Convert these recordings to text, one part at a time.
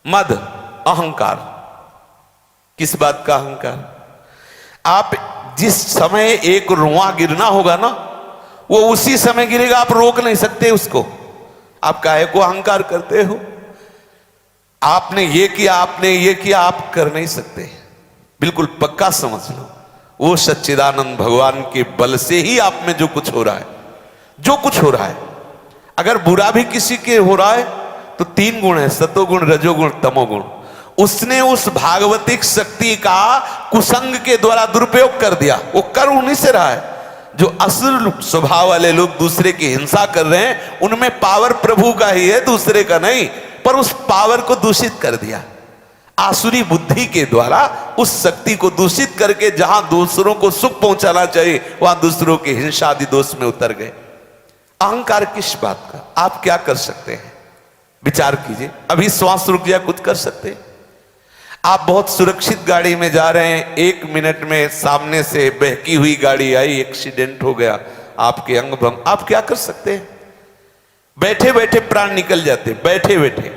मद, अहंकार। किस बात का अहंकार? आप जिस समय एक रुआ गिरना होगा ना, वो उसी समय गिरेगा, आप रोक नहीं सकते उसको। आप काहे को अहंकार करते हो? आपने ये किया, आपने ये किया, आप कर नहीं सकते। बिल्कुल पक्का समझ लो, वो सच्चिदानंद भगवान के बल से ही आप में जो कुछ हो रहा है, जो कुछ हो रहा है। अगर बुरा भी किसी के हो रहा है तो तीन गुण है, सतोगुण, रजोगुण, तमोगुण। उसने उस भागवतिक शक्ति का कुसंग के द्वारा दुरुपयोग कर दिया। वो कर उन्हीं से रहा है। जो असुर स्वभाव वाले लोग दूसरे की हिंसा कर रहे हैं, उनमें पावर प्रभु का ही है, दूसरे का नहीं। पर उस पावर को दूषित कर दिया आसुरी बुद्धि के द्वारा। उस शक्ति को दूषित करके जहां दूसरों को सुख पहुंचाना चाहिए, वहां दूसरों के हिंसा आदि दोष में उतर गए। अहंकार किस बात का? आप क्या कर सकते हैं? विचार कीजिए। अभी श्वास रुक जाए, कुछ कर सकते हैं? आप बहुत सुरक्षित गाड़ी में जा रहे हैं, 1 मिनट में सामने से बहकी हुई गाड़ी आई, एक्सीडेंट हो गया, आपके अंग भंग, आप क्या कर सकते हैं? बैठे बैठे प्राण निकल जाते, बैठे बैठे।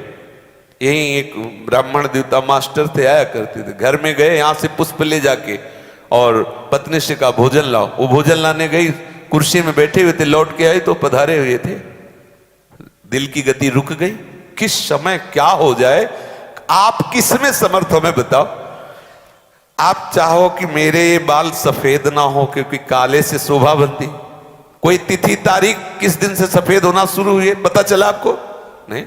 यही एक ब्राह्मण देवता मास्टर थे, आया करते थे। घर में गए, यहां से पुष्प ले जाके, और पत्नी से कहा भोजन लाओ। वो भोजन लाने गई, कुर्सी में बैठे हुए थे, लौट के आई तो पधारे हुए थे। दिल की गति रुक गई। किस समय क्या हो जाए, आप किस में समर्थ हो, मैं बताओ। आप चाहो कि मेरे ये बाल सफेद ना हो क्योंकि काले से शोभा बनती, कोई तिथि तारीख किस दिन से सफेद होना शुरू हुई है पता चला आपको? नहीं।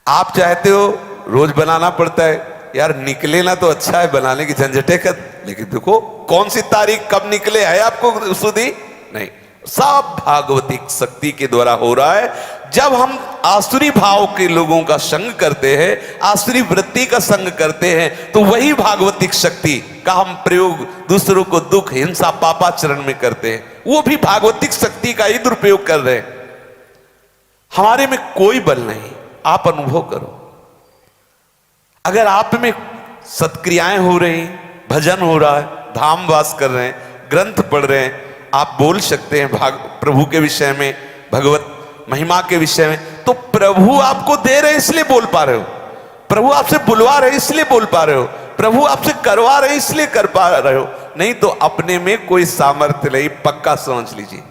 आप चाहते हो रोज बनाना पड़ता है, यार निकले ना तो अच्छा है, बनाने की झंझटे कर, लेकिन देखो कौन सी तारीख कब निकले है आपको सुधी नहीं। सब भागवतिक शक्ति के द्वारा हो रहा है। जब हम आसुरी भाव के लोगों का संग करते हैं, आसुरी वृत्ति का संग करते हैं, तो वही भागवतिक शक्ति का हम प्रयोग दूसरों को दुख, हिंसा, पापाचरण में करते हैं। वो भी भागवतिक शक्ति का ही दुरुपयोग कर रहे हैं। हमारे में कोई बल नहीं, आप अनुभव करो। अगर आप में सत्क्रियाएं हो रही, भजन हो रहा है, धाम वास कर रहे हैं, ग्रंथ पढ़ रहे हैं, आप बोल सकते हैं प्रभु के विषय में, भगवत महिमा के विषय में, तो प्रभु आपको दे रहे इसलिए बोल पा रहे हो। प्रभु आपसे बुलवा रहे इसलिए बोल पा रहे हो। प्रभु आपसे करवा रहे इसलिए कर पा रहे हो। नहीं तो अपने में कोई सामर्थ्य नहीं, पक्का समझ लीजिए।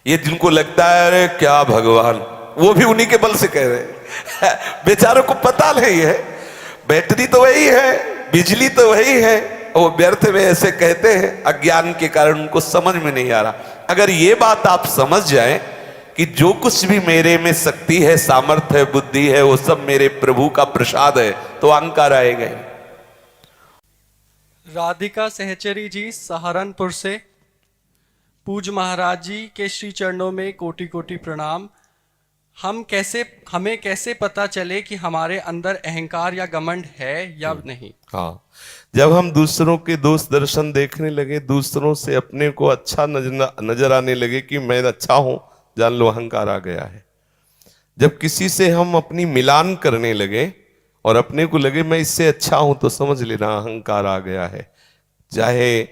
ये जिनको लगता है अरे क्या भगवान, वो भी उन्हीं के बल से कह रहे हैं। बेचारों को पता नहीं है, बैटरी तो वही है, बिजली तो वही है, वो व्यर्थ में ऐसे कहते हैं, अज्ञान के कारण उनको समझ में नहीं आ रहा। अगर ये बात आप समझ जाएं कि जो कुछ भी मेरे में शक्ति है, सामर्थ्य है, बुद्धि है, वो सब मेरे प्रभु का प्रसाद है, तो अहंकार आएगा। राधिका सहचरी जी सहारनपुर से, पूज महाराज जी के श्री चरणों में कोटि कोटि प्रणाम। हमें कैसे पता चले कि हमारे अंदर अहंकार या घमंड है या नहीं? हाँ, जब हम दूसरों के दोष दर्शन देखने लगे, दूसरों से अपने को अच्छा नजर आने लगे कि मैं अच्छा हूं, जान लो अहंकार आ गया है। जब किसी से हम अपनी मिलान करने लगे और अपने को लगे मैं इससे अच्छा हूं, तो समझ लेना अहंकार आ गया है। चाहे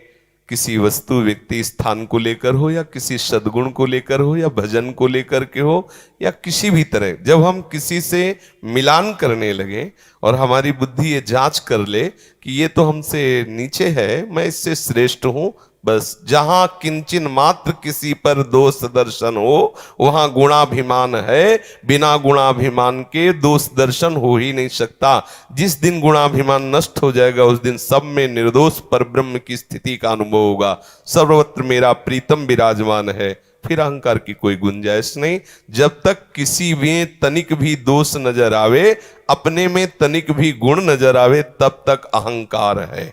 किसी वस्तु, व्यक्ति, स्थान को लेकर हो, या किसी सद्गुण को लेकर हो, या भजन को लेकर के हो, या किसी भी तरह। जब हम किसी से मिलान करने लगे और हमारी बुद्धि ये जांच कर ले कि ये तो हमसे नीचे है, मैं इससे श्रेष्ठ हूं, बस जहां किंचन मात्र किसी पर दोष दर्शन हो वहां गुणाभिमान है। बिना गुणाभिमान के दोष दर्शन हो ही नहीं सकता। जिस दिन गुणाभिमान नष्ट हो जाएगा, उस दिन सब में निर्दोष परब्रह्म की स्थिति का अनुभव होगा। सर्वत्र मेरा प्रीतम विराजमान है, फिर अहंकार की कोई गुंजाइश नहीं। जब तक किसी में तनिक भी दोष नजर आवे, अपने में तनिक भी गुण नजर आवे, तब तक अहंकार है।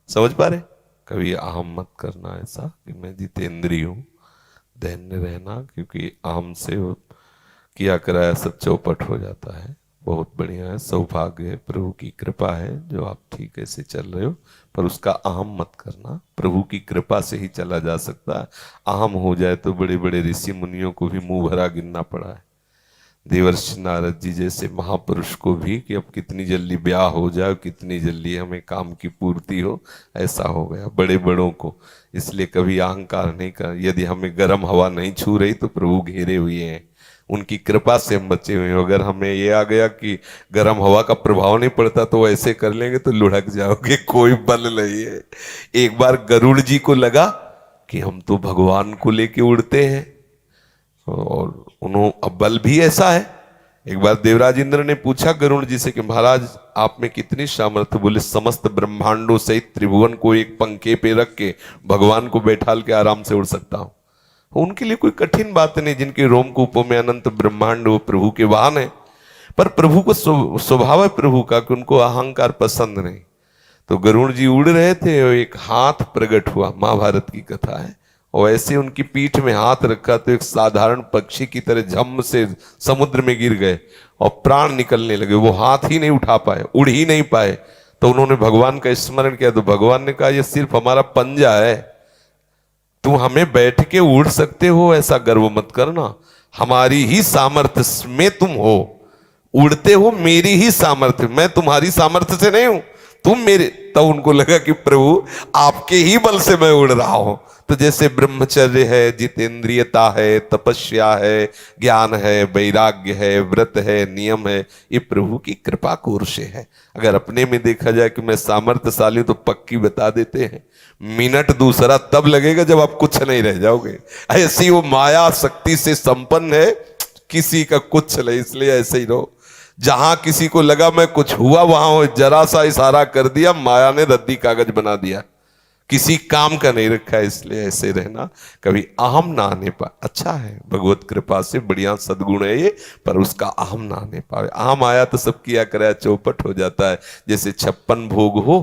समझ पा रहे? कभी अहम मत करना ऐसा कि मैं जितेंद्रिय हूं, दैन्य रहना, क्योंकि अहम से किया कराया सब चौपट हो जाता है। बहुत बढ़िया है, सौभाग्य है, प्रभु की कृपा है जो आप ठीक ऐसे चल रहे हो, पर उसका अहम मत करना। प्रभु की कृपा से ही चला जा सकता है। अहम हो जाए तो बड़े बड़े ऋषि मुनियों को भी मुंह भरा गिनना पड़ा है। देवर्षि नारद जी जैसे महापुरुष को भी कि अब कितनी जल्दी ब्याह हो जाए, कितनी जल्दी हमें काम की पूर्ति हो, ऐसा हो गया बड़े बड़ों को। इसलिए कभी अहंकार नहीं कर। यदि हमें गर्म हवा नहीं छू रही तो प्रभु घेरे हुए हैं, उनकी कृपा से हम बचे हुए हैं। अगर हमें ये आ गया कि गर्म हवा का प्रभाव नहीं पड़ता तो ऐसे कर लेंगे तो लुढ़क जाओगे, कोई बल नहीं है। एक बार गरुड़ जी को लगा कि हम तो भगवान को लेके उड़ते हैं, और उन्होंने अब बल भी ऐसा है। एक बार देवराज इंद्र ने पूछा गरुड़ जी से कि महाराज आप में कितनी सामर्थ्य? बोले समस्त ब्रह्मांडों सहित त्रिभुवन को एक पंखे पे रख के भगवान को बैठाल के आराम से उड़ सकता हूं। उनके लिए कोई कठिन बात नहीं, जिनके रोमकूपों में अनंत ब्रह्मांड वो प्रभु के वाहन है। पर प्रभु को स्वभाव है प्रभु का कि उनको अहंकार पसंद नहीं। तो गरुड़ जी उड़ रहे थे और एक हाथ प्रकट हुआ, महाभारत की कथा है, और ऐसे उनकी पीठ में हाथ रखा तो एक साधारण पक्षी की तरह झम से समुद्र में गिर गए और प्राण निकलने लगे। वो हाथ ही नहीं उठा पाए, उड़ ही नहीं पाए। तो उन्होंने भगवान का स्मरण किया तो भगवान ने कहा ये सिर्फ हमारा पंजा है, तुम हमें बैठ के उड़ सकते हो ऐसा गर्व मत करना, हमारी ही सामर्थ्य में तुम हो, उड़ते हो मेरी ही सामर्थ्य, मैं तुम्हारी सामर्थ्य से नहीं हूं, तुम मेरे। तब उनको लगा कि प्रभु आपके ही बल से मैं उड़ रहा हूं। तो जैसे ब्रह्मचर्य है, जितेंद्रियता है, तपस्या है, ज्ञान है, वैराग्य है, व्रत है, नियम है, ये प्रभु की कृपा कोर से है। अगर अपने में देखा जाए कि मैं सामर्थ्यशाली हूं तो पक्की बता देते हैं, मिनट दूसरा तब लगेगा जब आप कुछ नहीं रह जाओगे। ऐसी वो माया शक्ति से संपन्न है, किसी का कुछ नहीं, इसलिए ऐसे ही रहो। जहां किसी को लगा मैं कुछ हुआ, वहां जरा सा इशारा कर दिया, माया ने रद्दी कागज बना दिया, किसी काम का नहीं रखा है। इसलिए ऐसे रहना, कभी अहम ना आने पाए। अच्छा है, भगवत कृपा से बढ़िया सद्गुण है ये, पर उसका अहम ना आने पाए। अहम आया तो सब किया कराया चौपट हो जाता है। जैसे 56 भोग हो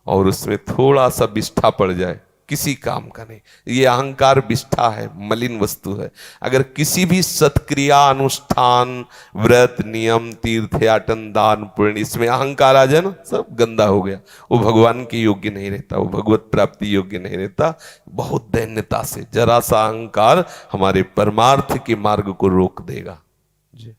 और उसमें थोड़ा सा विष्ठा पड़ जाए, किसी काम का नहीं। ये अहंकार विष्ठा है, मलिन वस्तु है। अगर किसी भी सत्क्रिया, अनुष्ठान, व्रत, नियम, तीर्थयाटन, दान, पुण्य, इसमें अहंकार आ जाए ना, सब गंदा हो गया। वो भगवान के योग्य नहीं रहता, वो भगवत प्राप्ति योग्य नहीं रहता। बहुत दैन्यता से जरा सा अहंकार हमारे परमार्थ के मार्ग को रोक देगा। जी।